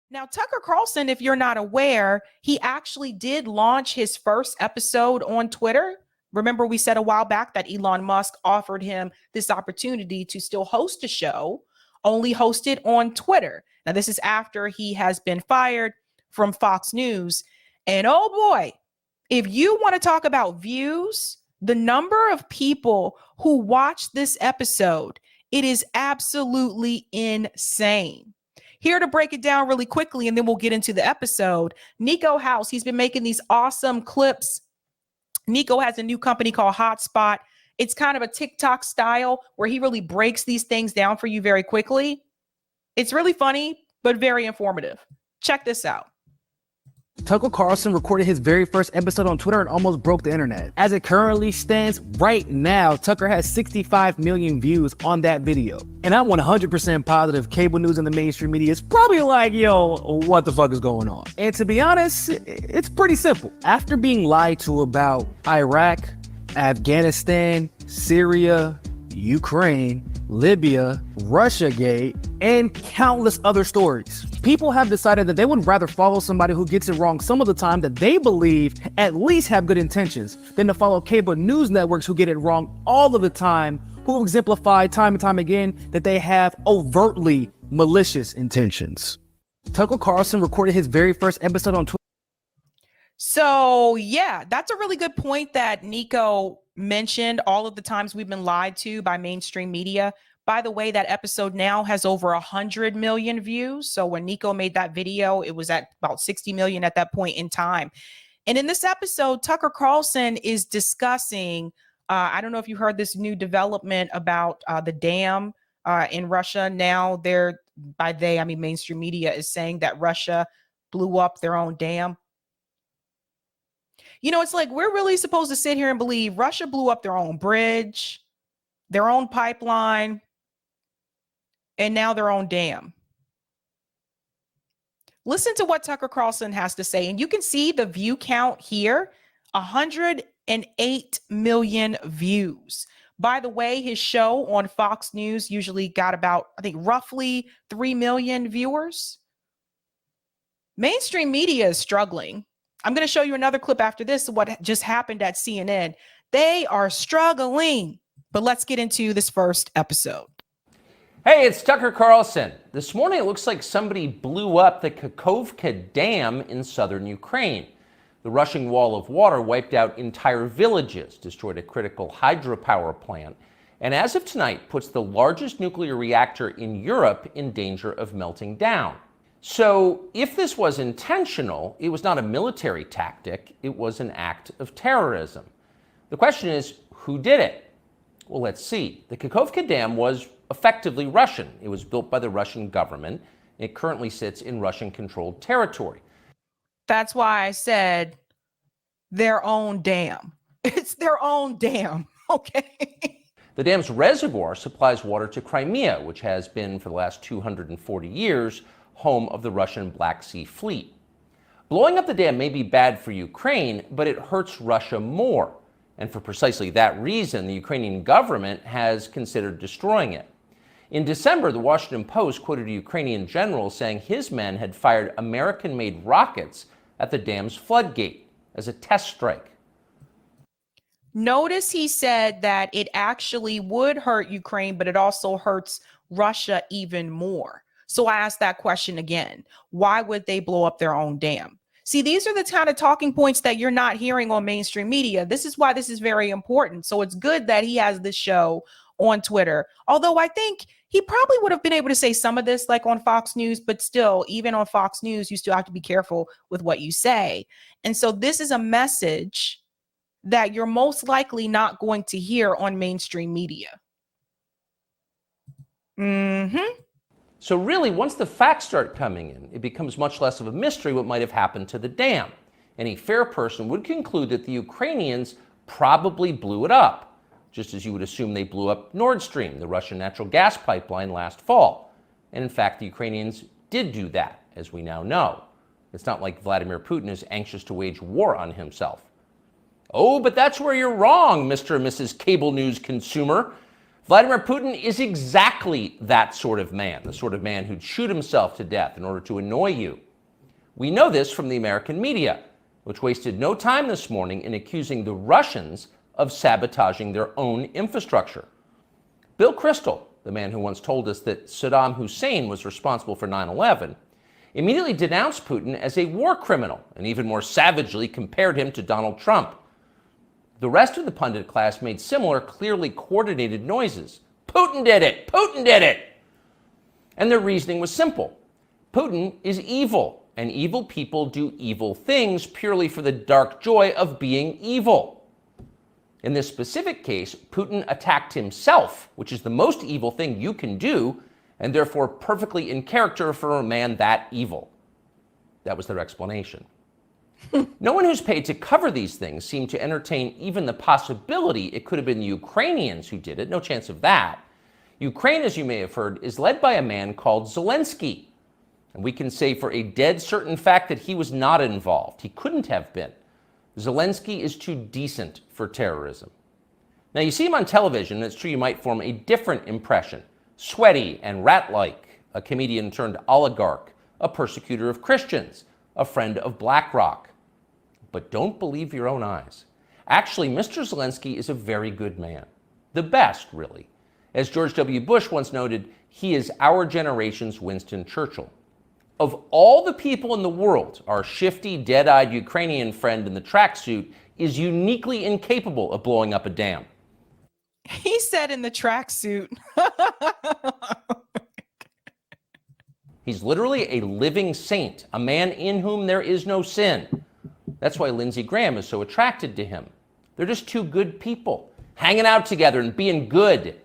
Now, Tucker Carlson, if you're not aware, he actually did launch his first episode on Twitter. Remember, we said a while back that Elon Musk offered him this opportunity to still host a show, only hosted on Twitter. Now, this is after he has been fired from Fox News. And oh boy, if you want to talk about views, the number of people who watched this episode, it is absolutely insane. Here to break it down really quickly, and then we'll get into the episode. Nico House, he's been making these awesome clips. Nico has a new company called Hotspot. It's kind of a TikTok style where he really breaks these things down for you very quickly. It's really funny, but very informative. Check this out. Tucker Carlson recorded his very first episode on Twitter and almost broke the internet. As it currently stands right now, Tucker has 65 million views on that video. And I'm 100% positive cable news and the mainstream media is probably like, yo, what the fuck is going on? And to be honest, it's pretty simple. After being lied to about Iraq, Afghanistan, Syria, Ukraine, Libya, Russiagate, and countless other stories, people have decided that they would rather follow somebody who gets it wrong some of the time that they believe at least have good intentions than to follow cable news networks who get it wrong all of the time, who exemplify time and time again that they have overtly malicious intentions. Tucker Carlson recorded his very first episode on Twitter. So yeah, that's a really good point that Nico mentioned, all of the times we've been lied to by mainstream media. By the way, that episode now has over 100 million views. So when Nico made that video, it was at about 60 million at that point in time. And in this episode, Tucker Carlson is discussing, I don't know if you heard this new development about the dam in Russia. Now by they, I mean mainstream media is saying that Russia blew up their own dam. You know, it's like we're really supposed to sit here and believe Russia blew up their own bridge, their own pipeline, and now their own dam. Listen to what Tucker Carlson has to say. And you can see the view count here, 108 million views. By the way, his show on Fox News usually got about, I think, roughly 3 million viewers. Mainstream media is struggling. I'm going to show you another clip after this of what just happened at CNN. They are struggling. But let's get into this first episode. Hey, it's Tucker Carlson. This morning it looks like somebody blew up the Kakhovka Dam in southern Ukraine. The rushing wall of water wiped out entire villages, destroyed a critical hydropower plant, and as of tonight puts the largest nuclear reactor in Europe in danger of melting down. So if this was intentional, it was not a military tactic, it was an act of terrorism. The question is, who did it? Well, let's see. The Kakhovka Dam was effectively Russian. It was built by the Russian government. It currently sits in Russian-controlled territory. That's why I said their own dam. It's their own dam, okay? The dam's reservoir supplies water to Crimea, which has been, for the last 240 years, home of the Russian Black Sea Fleet. Blowing up the dam may be bad for Ukraine, but it hurts Russia more. And for precisely that reason, the Ukrainian government has considered destroying it. In December, the Washington Post quoted a Ukrainian general saying his men had fired American-made rockets at the dam's floodgate as a test strike. Notice he said that it actually would hurt Ukraine, but it also hurts Russia even more. So I asked that question again. Why would they blow up their own dam? See, these are the kind of talking points that you're not hearing on mainstream media. This is why this is very important. So it's good that he has this show on Twitter. Although I think he probably would have been able to say some of this like on Fox News, but still, even on Fox News, you still have to be careful with what you say. And so this is a message that you're most likely not going to hear on mainstream media. So really, once the facts start coming in, it becomes much less of a mystery what might have happened to the dam. Any fair person would conclude that the Ukrainians probably blew it up, just as you would assume they blew up Nord Stream, the Russian natural gas pipeline, last fall. And in fact, the Ukrainians did do that, as we now know. It's not like Vladimir Putin is anxious to wage war on himself. Oh, but that's where you're wrong, Mr. and Mrs. Cable News consumer. Vladimir Putin is exactly that sort of man, the sort of man who'd shoot himself to death in order to annoy you. We know this from the American media, which wasted no time this morning in accusing the Russians of sabotaging their own infrastructure. Bill Kristol, the man who once told us that Saddam Hussein was responsible for 9/11, immediately denounced Putin as a war criminal and even more savagely compared him to Donald Trump. The rest of the pundit class made similar, clearly coordinated noises. Putin did it! Putin did it! And their reasoning was simple. Putin is evil, and evil people do evil things purely for the dark joy of being evil. In this specific case, Putin attacked himself, which is the most evil thing you can do, and therefore perfectly in character for a man that evil. That was their explanation. No one who's paid to cover these things seemed to entertain even the possibility it could have been the Ukrainians who did it. No chance of that. Ukraine, as you may have heard, is led by a man called Zelensky. And we can say for a dead certain fact that he was not involved. He couldn't have been. Zelensky is too decent for terrorism. Now, you see him on television, and it's true you might form a different impression. Sweaty and rat-like, a comedian turned oligarch, a persecutor of Christians, a friend of BlackRock. But don't believe your own eyes. Actually, Mr. Zelensky is a very good man. The best, really. As George W. Bush once noted, he is our generation's Winston Churchill. Of all the people in the world, our shifty, dead-eyed Ukrainian friend in the tracksuit is uniquely incapable of blowing up a dam. He said in the tracksuit. He's literally a living saint, a man in whom there is no sin. That's why Lindsey Graham is so attracted to him. They're just two good people, hanging out together and being good.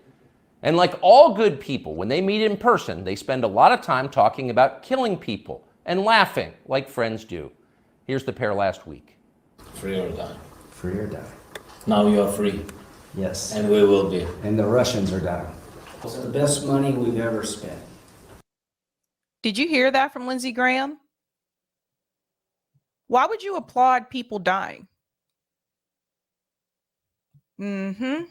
And like all good people, when they meet in person, they spend a lot of time talking about killing people and laughing like friends do. Here's the pair last week. Free or die. Free or die. Now you are free. Yes. And we will be. And the Russians are dying. It's the best money we've ever spent. Did you hear that from Lindsey Graham? Why would you applaud people dying? Mm-hmm.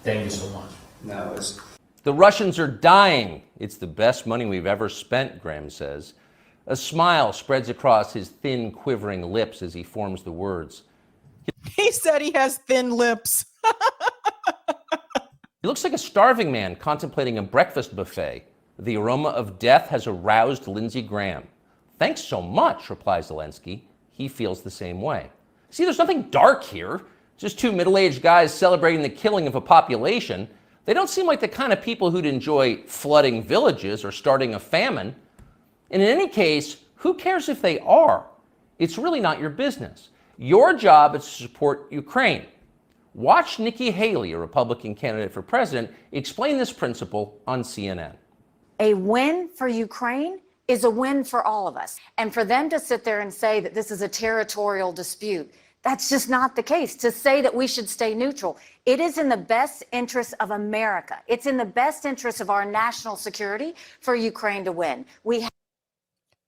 Thank you so much. No, it's... The Russians are dying. It's the best money we've ever spent, Graham says. A smile spreads across his thin, quivering lips as he forms the words. He said he has thin lips. He looks like a starving man contemplating a breakfast buffet. The aroma of death has aroused Lindsey Graham. Thanks so much, replies Zelensky. He feels the same way. See, there's nothing dark here. Just two middle-aged guys celebrating the killing of a population. They don't seem like the kind of people who'd enjoy flooding villages or starting a famine. And in any case, who cares if they are? It's really not your business. Your job is to support Ukraine. Watch Nikki Haley, a Republican candidate for president, explain this principle on CNN. A win for Ukraine is a win for all of us. And for them to sit there and say that this is a territorial dispute, that's just not the case. To say that we should stay neutral, it is in the best interest of America. It's in the best interest of our national security for Ukraine to win.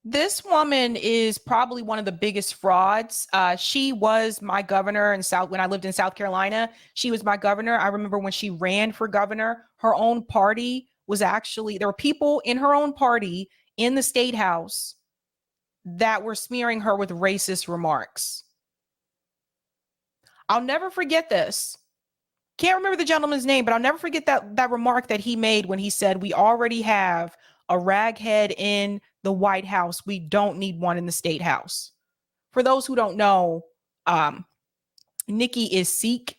This woman is probably one of the biggest frauds. She was my governor when I lived in South Carolina. She was my governor. I remember when she ran for governor, her own party was there were people in her own party in the state house that were smearing her with racist remarks. I'll never forget this. Can't remember the gentleman's name, but I'll never forget that remark that he made when he said, "We already have a raghead in the White House. We don't need one in the State House." For those who don't know, Nikki is Sikh.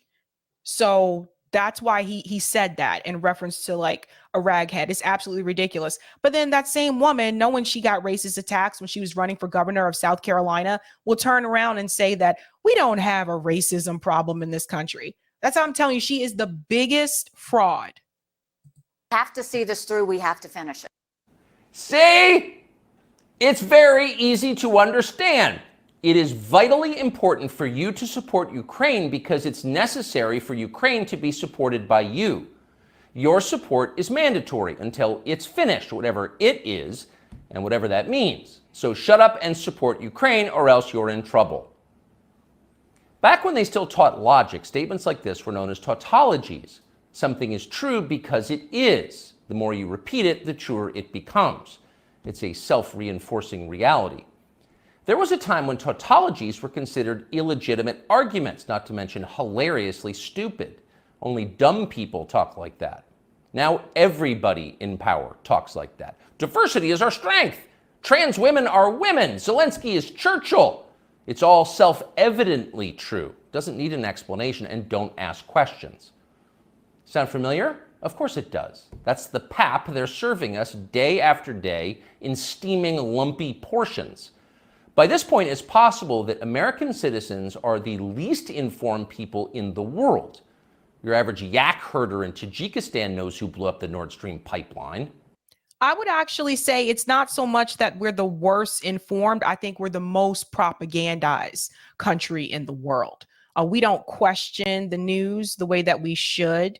So that's why he said that in reference to like a raghead. It's absolutely ridiculous. But then that same woman, knowing she got racist attacks when she was running for governor of South Carolina, will turn around and say that we don't have a racism problem in this country. That's how I'm telling you, she is the biggest fraud. Have to see this through. We have to finish it. See? It's very easy to understand. It is vitally important for you to support Ukraine because it's necessary for Ukraine to be supported by you. Your support is mandatory until it's finished, whatever it is, and whatever that means. So shut up and support Ukraine or else you're in trouble. Back when they still taught logic, statements like this were known as tautologies. Something is true because it is. The more you repeat it, the truer it becomes. It's a self-reinforcing reality. There was a time when tautologies were considered illegitimate arguments, not to mention hilariously stupid. Only dumb people talk like that. Now everybody in power talks like that. Diversity is our strength. Trans women are women. Zelensky is Churchill. It's all self-evidently true. Doesn't need an explanation, and don't ask questions. Sound familiar? Of course it does. That's the pap they're serving us day after day in steaming, lumpy portions. By this point, it's possible that American citizens are the least informed people in the world. Your average yak herder in Tajikistan knows who blew up the Nord Stream pipeline. I would actually say it's not so much that we're the worst informed. I think we're the most propagandized country in the world. We don't question the news the way that we should.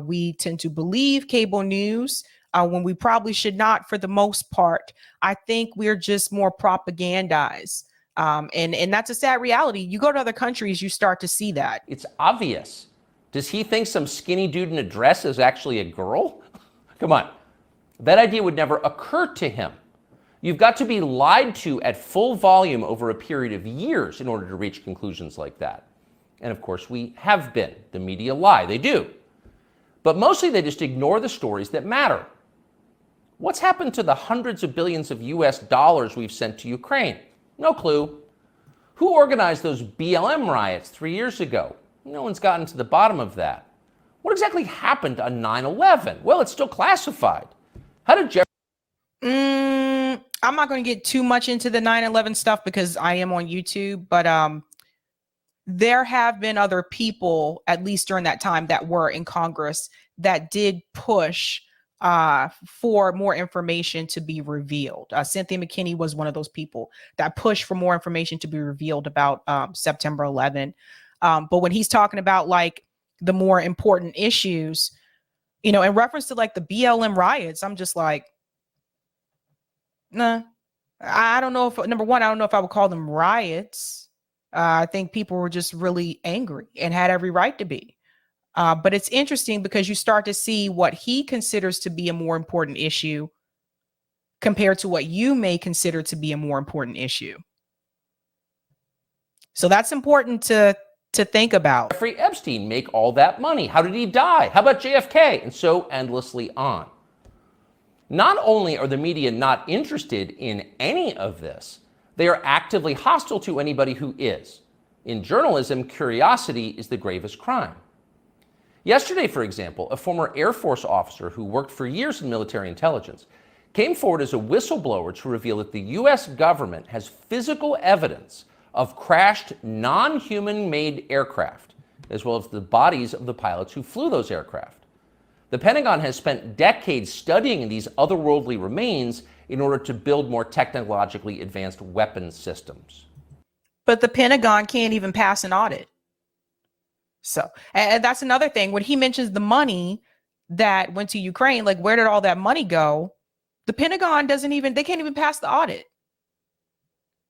We tend to believe cable news when we probably should not for the most part. I think we're just more propagandized. And that's a sad reality. You go to other countries, you start to see that. It's obvious. Does he think some skinny dude in a dress is actually a girl? Come on. That idea would never occur to him. You've got to be lied to at full volume over a period of years in order to reach conclusions like that. And of course, we have been. The media lie. They do. But mostly they just ignore the stories that matter. What's happened to the hundreds of billions of US dollars we've sent to Ukraine? No clue. Who organized those BLM riots 3 years ago? No one's gotten to the bottom of that. What exactly happened on 9/11? Well, it's still classified. How did Jeff? I'm not going to get too much into the 9/11 stuff because I am on YouTube, but there have been other people, at least during that time, that were in Congress that did push for more information to be revealed. Cynthia McKinney was one of those people that pushed for more information to be revealed about September 11. But when he's talking about like the more important issues, you know, in reference to like the BLM riots, I'm just like, nah, I don't know if, number one, I don't know if I would call them riots. I think people were just really angry and had every right to be. But it's interesting because you start to see what he considers to be a more important issue compared to what you may consider to be a more important issue. So that's important to think about. Jeffrey Epstein make all that money? How did he die? How about JFK? And so endlessly on. Not only are the media not interested in any of this, they are actively hostile to anybody who is. In journalism, curiosity is the gravest crime. Yesterday, for example, a former Air Force officer who worked for years in military intelligence came forward as a whistleblower to reveal that the U.S. government has physical evidence of crashed non-human-made aircraft, as well as the bodies of the pilots who flew those aircraft. The Pentagon has spent decades studying these otherworldly remains in order to build more technologically advanced weapons systems. But the Pentagon can't even pass an audit. So, and that's another thing. When he mentions the money that went to Ukraine, like where did all that money go? The Pentagon they can't even pass the audit.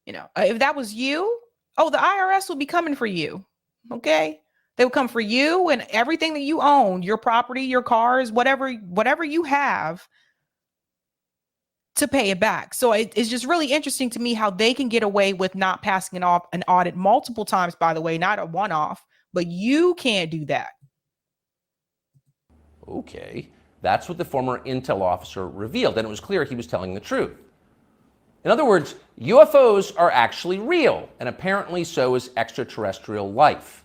You know, if that was you, the IRS would be coming for you. Okay. They would come for you and everything that you own, your property, your cars, whatever you have, to pay it back. So it's just really interesting to me how they can get away with not passing an audit multiple times, by the way, not a one-off, but you can't do that. Okay, that's what the former intel officer revealed, and it was clear he was telling the truth. In other words, UFOs are actually real, and apparently so is extraterrestrial life.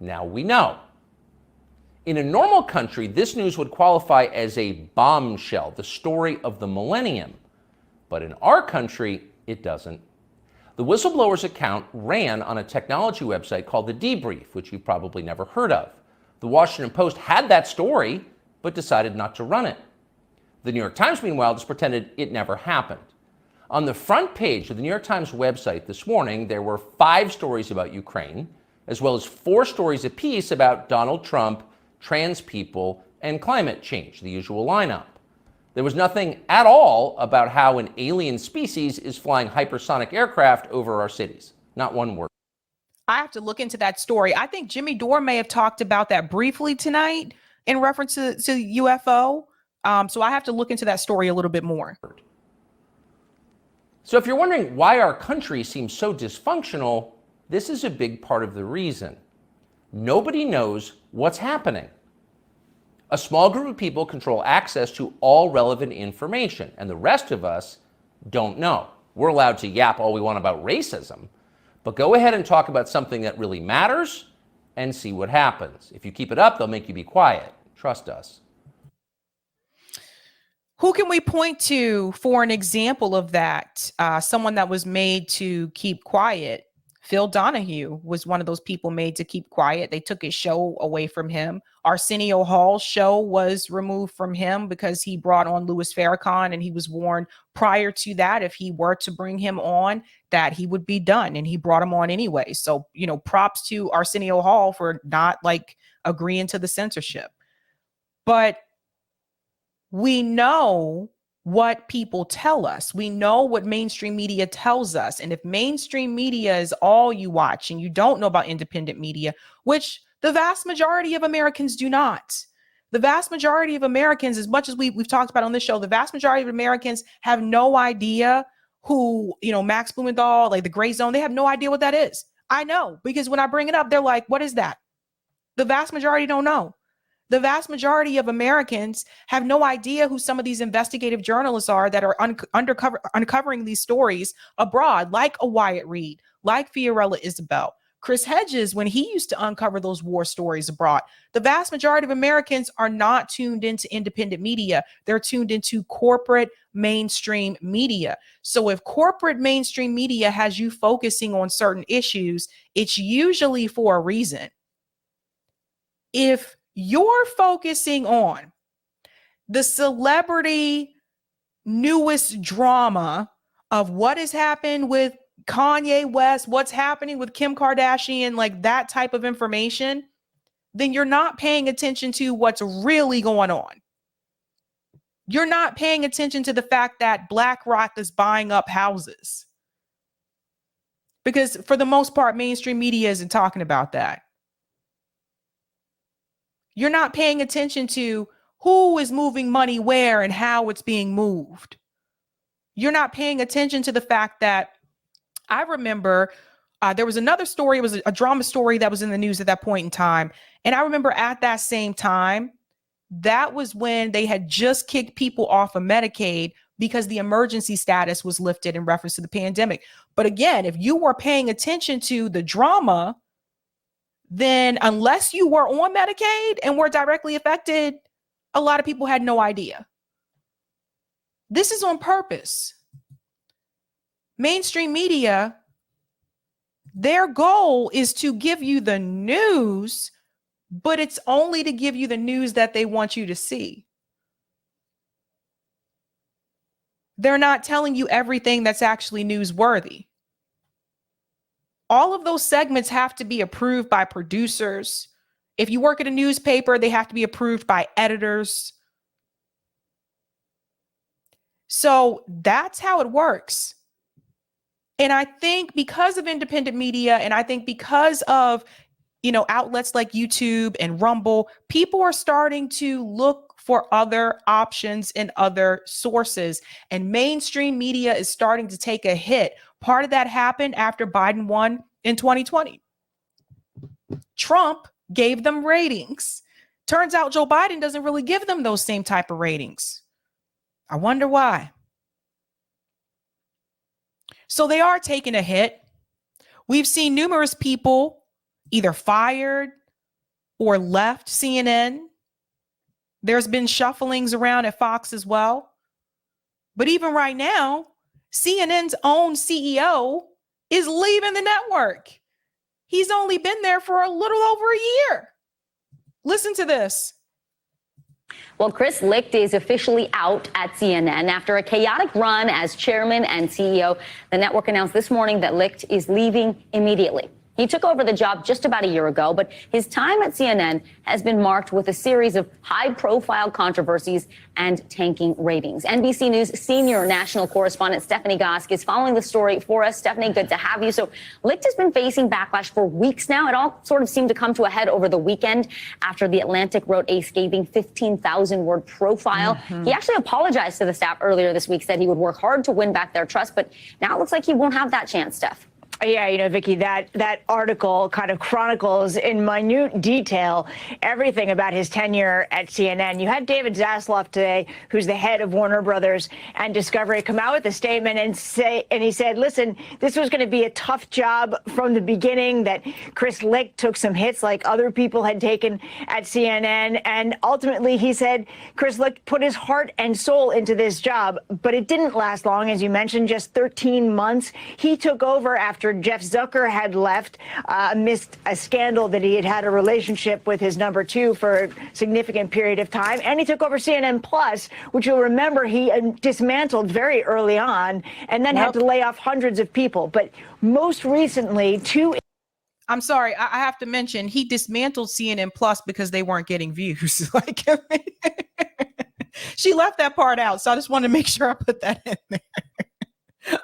Now we know. In a normal country, this news would qualify as a bombshell, the story of the millennium. But in our country, it doesn't. The whistleblower's account ran on a technology website called The Debrief, which you've probably never heard of. The Washington Post had that story, but decided not to run it. The New York Times, meanwhile, just pretended it never happened. On the front page of the New York Times website this morning, there were 5 stories about Ukraine, as well as 4 stories apiece about Donald Trump, trans people, and climate change, the usual lineup. There was nothing at all about how an alien species is flying hypersonic aircraft over our cities. Not one word. I have to look into that story. I think Jimmy Dore may have talked about that briefly tonight in reference to UFO. So I have to look into that story a little bit more. So if you're wondering why our country seems so dysfunctional, this is a big part of the reason. Nobody knows what's happening. A small group of people control access to all relevant information, and the rest of us don't know. We're allowed to yap all we want about racism, but go ahead and talk about something that really matters and see what happens. If you keep it up, they'll make you be quiet. Trust us. Who can we point to for an example of that? Someone that was made to keep quiet. Phil Donahue was one of those people made to keep quiet. They took his show away from him. Arsenio Hall's show was removed from him because he brought on Louis Farrakhan, and he was warned prior to that, if he were to bring him on, that he would be done, and he brought him on anyway. So, props to Arsenio Hall for not agreeing to the censorship. But we know what people tell us. We know what mainstream media tells us. And if mainstream media is all you watch and you don't know about independent media, which the vast majority of Americans do not. The vast majority of Americans, as much as we've talked about on this show, the vast majority of Americans have no idea who, Max Blumenthal, the Gray Zone, they have no idea what that is. I know, because when I bring it up, they're like, what is that? The vast majority don't know. The vast majority of Americans have no idea who some of these investigative journalists are that are uncovering these stories abroad, like a Wyatt Reed, like Fiorella Isabel, Chris Hedges, when he used to uncover those war stories abroad. The vast majority of Americans are not tuned into independent media. They're tuned into corporate mainstream media. So if corporate mainstream media has you focusing on certain issues, it's usually for a reason. If you're focusing on the celebrity newest drama of what has happened with Kanye West, what's happening with Kim Kardashian, that type of information, then you're not paying attention to what's really going on. You're not paying attention to the fact that BlackRock is buying up houses. Because for the most part, mainstream media isn't talking about that. You're not paying attention to who is moving money where and how it's being moved. You're not paying attention to the fact that I remember there was another story. It was a drama story that was in the news at that point in time. And I remember at that same time, that was when they had just kicked people off of Medicaid because the emergency status was lifted in reference to the pandemic. But again, if you were paying attention to the drama, then unless you were on Medicaid and were directly affected, a lot of people had no idea. This is on purpose. Mainstream media, their goal is to give you the news, but it's only to give you the news that they want you to see. They're not telling you everything that's actually newsworthy. All of those segments have to be approved by producers. If you work at a newspaper, they have to be approved by editors. So that's how it works. And I think because of independent media, and I think because of, outlets like YouTube and Rumble, people are starting to look for other options and other sources. And mainstream media is starting to take a hit. Part of that happened after Biden won in 2020. Trump gave them ratings. Turns out Joe Biden doesn't really give them those same type of ratings. I wonder why. So they are taking a hit. We've seen numerous people either fired or left CNN. There's been shufflings around at Fox as well. But even right now, CNN's own CEO is leaving the network. He's only been there for a little over a year. Listen to this. Well, Chris Licht is officially out at CNN after a chaotic run as chairman and CEO. The network announced this morning that Licht is leaving immediately. He took over the job just about a year ago, but his time at CNN has been marked with a series of high-profile controversies and tanking ratings. NBC News senior national correspondent Stephanie Gosk is following the story for us. Stephanie, good to have you. So Licht has been facing backlash for weeks now. It all sort of seemed to come to a head over the weekend after The Atlantic wrote a scathing 15,000-word profile. He actually apologized to the staff earlier this week, said he would work hard to win back their trust, but now it looks like he won't have that chance, Steph. Yeah, you know, Vicky, that article kind of chronicles in minute detail everything about his tenure at CNN. You had David Zaslav today, who's the head of Warner Brothers and Discovery, come out with a statement and he said, listen, this was going to be a tough job from the beginning, that Chris Licht took some hits like other people had taken at CNN. And ultimately, he said Chris Licht put his heart and soul into this job, but it didn't last long. As you mentioned, just 13 months. He took over after Jeff Zucker had left amidst a scandal that he had had a relationship with his number two for a significant period of time. And he took over CNN Plus, which you'll remember he dismantled very early on and then had to lay off hundreds of people. But most recently, I'm sorry, I have to mention he dismantled CNN Plus because they weren't getting views. Like, she left that part out, so I just wanted to make sure I put that in there.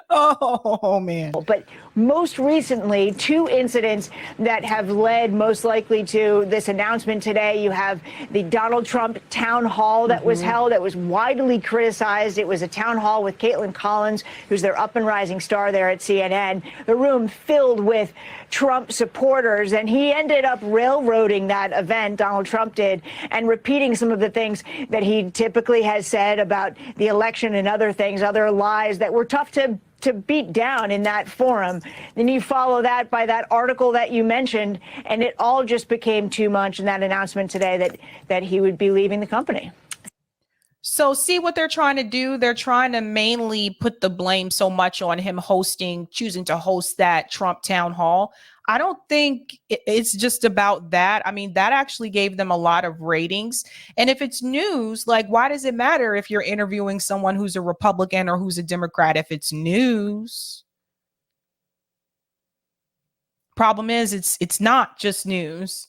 Oh, man. But most recently, two incidents that have led most likely to this announcement today. You have the Donald Trump town hall that was held. That was widely criticized. It was a town hall with Caitlin Collins, who's their up and rising star there at CNN. The room filled with Trump supporters, and he ended up railroading that event, Donald Trump did, and repeating some of the things that he typically has said about the election and other things, other lies that were tough to beat down in that forum. Then you follow that by that article that you mentioned, and it all just became too much in that announcement today that he would be leaving the company. So see what they're trying to do? They're trying to mainly put the blame so much on him choosing to host that Trump town hall. I don't think it's just about that. I mean, that actually gave them a lot of ratings. And if it's news, like, why does it matter if you're interviewing someone who's a Republican or who's a Democrat if it's news? Problem is, it's not just news.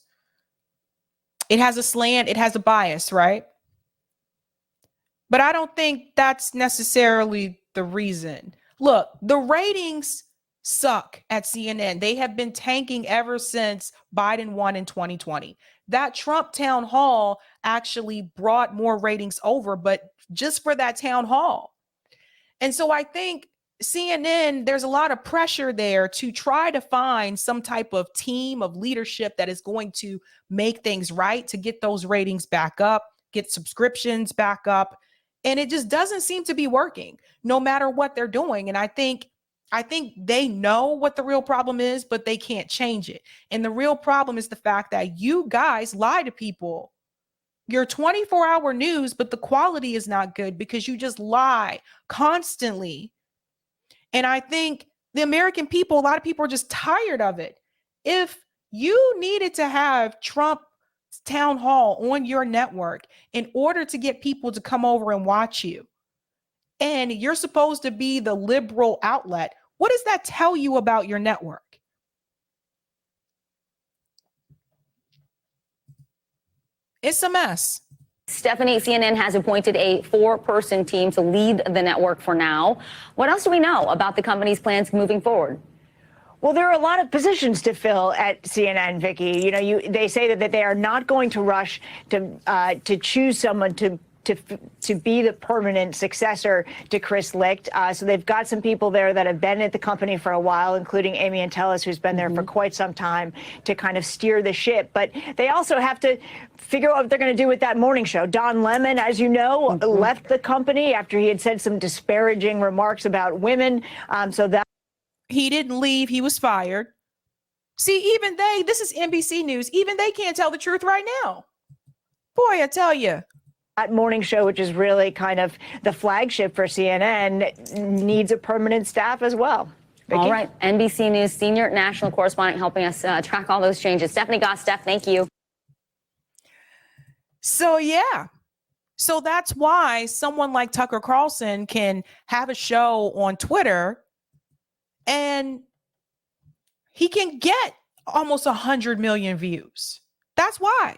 It has a slant, it has a bias, right? But I don't think that's necessarily the reason. Look, the ratings suck at CNN. They have been tanking ever since Biden won in 2020. That Trump town hall actually brought more ratings over, but just for that town hall. And so I think CNN, there's a lot of pressure there to try to find some type of team of leadership that is going to make things right, to get those ratings back up, get subscriptions back up. And it just doesn't seem to be working no matter what they're doing. And I think they know what the real problem is, but they can't change it. And the real problem is the fact that you guys lie to people. You're 24-hour news, but the quality is not good because you just lie constantly. And I think the American people, a lot of people are just tired of it. If you needed to have Trump town hall on your network in order to get people to come over and watch you, and you're supposed to be the liberal outlet, what does that tell you about your network? It's a mess. Stephanie, CNN has appointed a 4-person team to lead the network for now. What else do we know about the company's plans moving forward? Well, there are a lot of positions to fill at CNN, Vicky. You know, they say that they are not going to rush to choose someone to be the permanent successor to Chris Licht. So they've got some people there that have been at the company for a while, including Amy Antelis, who's been there for quite some time, to kind of steer the ship. But they also have to figure out what they're going to do with that morning show. Don Lemon, as you know, left the company after he had said some disparaging remarks about women. He didn't leave. He was fired. See, even this is NBC News. Even they can't tell the truth right now. Boy, I tell you. That morning show, which is really kind of the flagship for CNN, needs a permanent staff as well. Vicky? All right. NBC News senior national correspondent helping us track all those changes. Stephanie Goss, Steph, thank you. So, yeah. So that's why someone like Tucker Carlson can have a show on Twitter and he can get almost 100 million views. That's why.